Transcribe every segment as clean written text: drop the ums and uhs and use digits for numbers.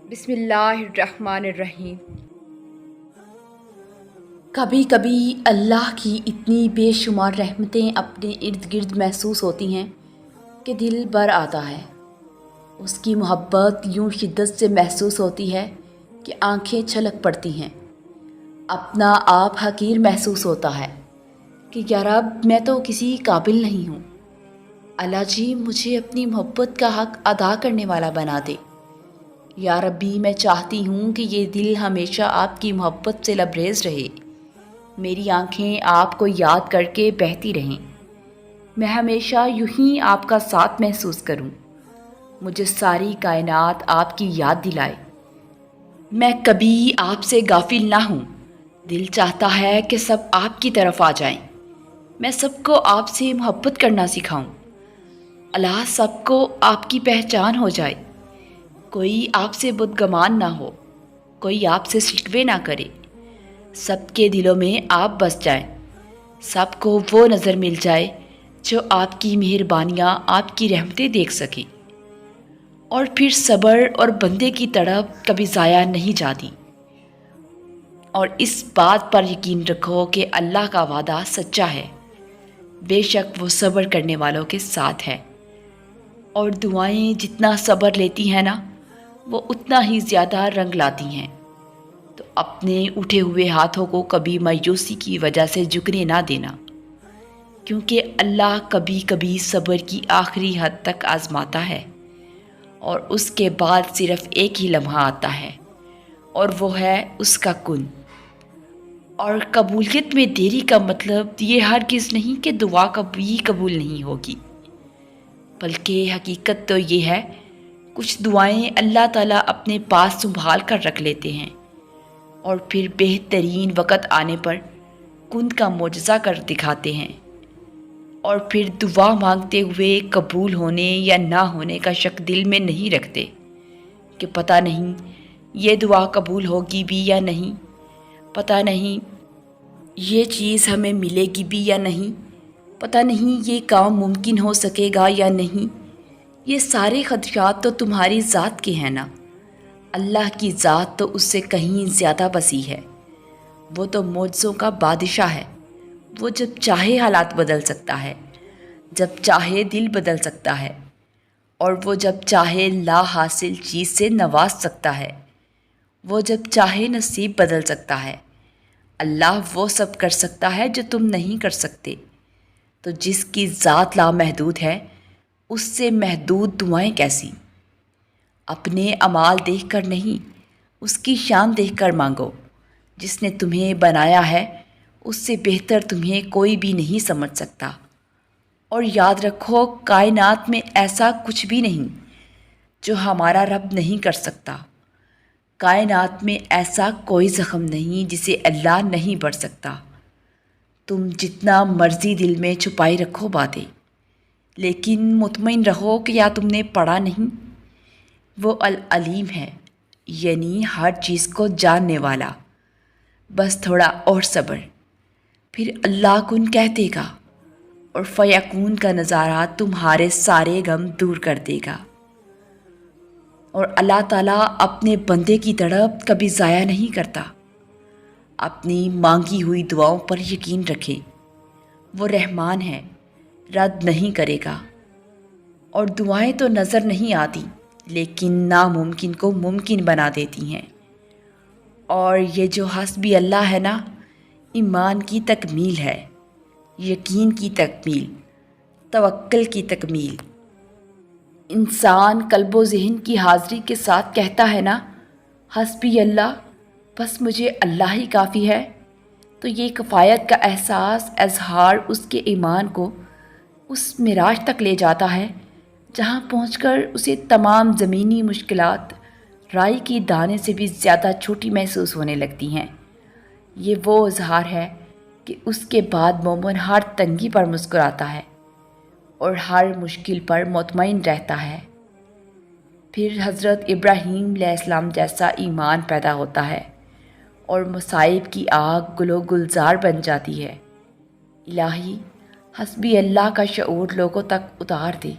بسم اللہ الرحمن الرحیم۔ کبھی کبھی اللہ کی اتنی بے شمار رحمتیں اپنے ارد گرد محسوس ہوتی ہیں کہ دل بھر آتا ہے۔ اس کی محبت یوں شدت سے محسوس ہوتی ہے کہ آنکھیں چھلک پڑتی ہیں۔ اپنا آپ حقیر محسوس ہوتا ہے کہ یا رب میں تو کسی قابل نہیں ہوں۔ اللہ جی مجھے اپنی محبت کا حق ادا کرنے والا بنا دے۔ یا ربی میں چاہتی ہوں کہ یہ دل ہمیشہ آپ کی محبت سے لبریز رہے، میری آنکھیں آپ کو یاد کر کے بہتی رہیں، میں ہمیشہ یوں ہی آپ کا ساتھ محسوس کروں، مجھے ساری کائنات آپ کی یاد دلائے، میں کبھی آپ سے غافل نہ ہوں، دل چاہتا ہے کہ سب آپ کی طرف آ جائیں، میں سب کو آپ سے محبت کرنا سکھاؤں، اللہ سب کو آپ کی پہچان ہو جائے، کوئی آپ سے بدگمان نہ ہو، کوئی آپ سے شکوے نہ کرے، سب کے دلوں میں آپ بس جائیں، سب کو وہ نظر مل جائے جو آپ کی مہربانیاں آپ کی رحمتیں دیکھ سکے، اور پھر صبر اور بندے کی تڑپ کبھی ضائع نہیں جاتی۔ اور اس بات پر یقین رکھو کہ اللہ کا وعدہ سچا ہے، بے شک وہ صبر کرنے والوں کے ساتھ ہے۔ اور دعائیں جتنا صبر لیتی ہیں نا وہ اتنا ہی زیادہ رنگ لاتی ہیں، تو اپنے اٹھے ہوئے ہاتھوں کو کبھی مایوسی کی وجہ سے جھکنے نہ دینا، کیونکہ اللہ کبھی کبھی صبر کی آخری حد تک آزماتا ہے، اور اس کے بعد صرف ایک ہی لمحہ آتا ہے، اور وہ ہے اس کا کن۔ اور قبولیت میں دیری کا مطلب یہ ہرگز نہیں کہ دعا کبھی قبول نہیں ہوگی، بلکہ حقیقت تو یہ ہے کچھ دعائیں اللہ تعالیٰ اپنے پاس سنبھال کر رکھ لیتے ہیں، اور پھر بہترین وقت آنے پر کن کا معجزہ کر دکھاتے ہیں، اور پھر دعا مانگتے ہوئے قبول ہونے یا نہ ہونے کا شک دل میں نہیں رکھتے کہ پتہ نہیں یہ دعا قبول ہوگی بھی یا نہیں، پتہ نہیں یہ چیز ہمیں ملے گی بھی یا نہیں، پتہ نہیں یہ کام ممکن ہو سکے گا یا نہیں۔ یہ سارے خدشات تو تمہاری ذات کے ہیں نا، اللہ کی ذات تو اس سے کہیں زیادہ وسیع ہے، وہ تو معجزوں کا بادشاہ ہے، وہ جب چاہے حالات بدل سکتا ہے، جب چاہے دل بدل سکتا ہے، اور وہ جب چاہے لا حاصل چیز سے نواز سکتا ہے، وہ جب چاہے نصیب بدل سکتا ہے۔ اللہ وہ سب کر سکتا ہے جو تم نہیں کر سکتے، تو جس کی ذات لامحدود ہے اس سے محدود دعائیں کیسی؟ اپنے اعمال دیکھ کر نہیں، اس کی شان دیکھ کر مانگو، جس نے تمہیں بنایا ہے اس سے بہتر تمہیں کوئی بھی نہیں سمجھ سکتا۔ اور یاد رکھو کائنات میں ایسا کچھ بھی نہیں جو ہمارا رب نہیں کر سکتا، کائنات میں ایسا کوئی زخم نہیں جسے اللہ نہیں بڑھ سکتا۔ تم جتنا مرضی دل میں چھپائی رکھو باتیں، لیکن مطمئن رہو کہ یا تم نے پڑھا نہیں، وہ العلیم ہے، یعنی ہر چیز کو جاننے والا، بس تھوڑا اور صبر، پھر اللہ کن کہہ دے گا، اور فیکون کا نظارہ تمہارے سارے غم دور کر دے گا۔ اور اللہ تعالیٰ اپنے بندے کی تڑپ کبھی ضائع نہیں کرتا۔ اپنی مانگی ہوئی دعاؤں پر یقین رکھیں، وہ رحمان ہے، رد نہیں کرے گا۔ اور دعائیں تو نظر نہیں آتی لیکن ناممکن کو ممکن بنا دیتی ہیں، اور یہ جو حسبی اللہ ہے نا، ایمان کی تکمیل ہے، یقین کی تکمیل، توکل کی تکمیل۔ انسان قلب و ذہن کی حاضری کے ساتھ کہتا ہے نا، حسبی اللہ، بس مجھے اللہ ہی کافی ہے، تو یہ کفایت کا احساس اظہار اس کے ایمان کو اس معراج تک لے جاتا ہے جہاں پہنچ کر اسے تمام زمینی مشکلات رائی کی دانے سے بھی زیادہ چھوٹی محسوس ہونے لگتی ہیں۔ یہ وہ اظہار ہے کہ اس کے بعد مومن ہر تنگی پر مسکراتا ہے اور ہر مشکل پر مطمئن رہتا ہے۔ پھر حضرت ابراہیم علیہ السلام جیسا ایمان پیدا ہوتا ہے اور مصائب کی آگ گلو گلزار بن جاتی ہے۔ الہی حسبی اللہ کا شعور لوگوں تک اتار دے،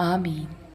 آمین۔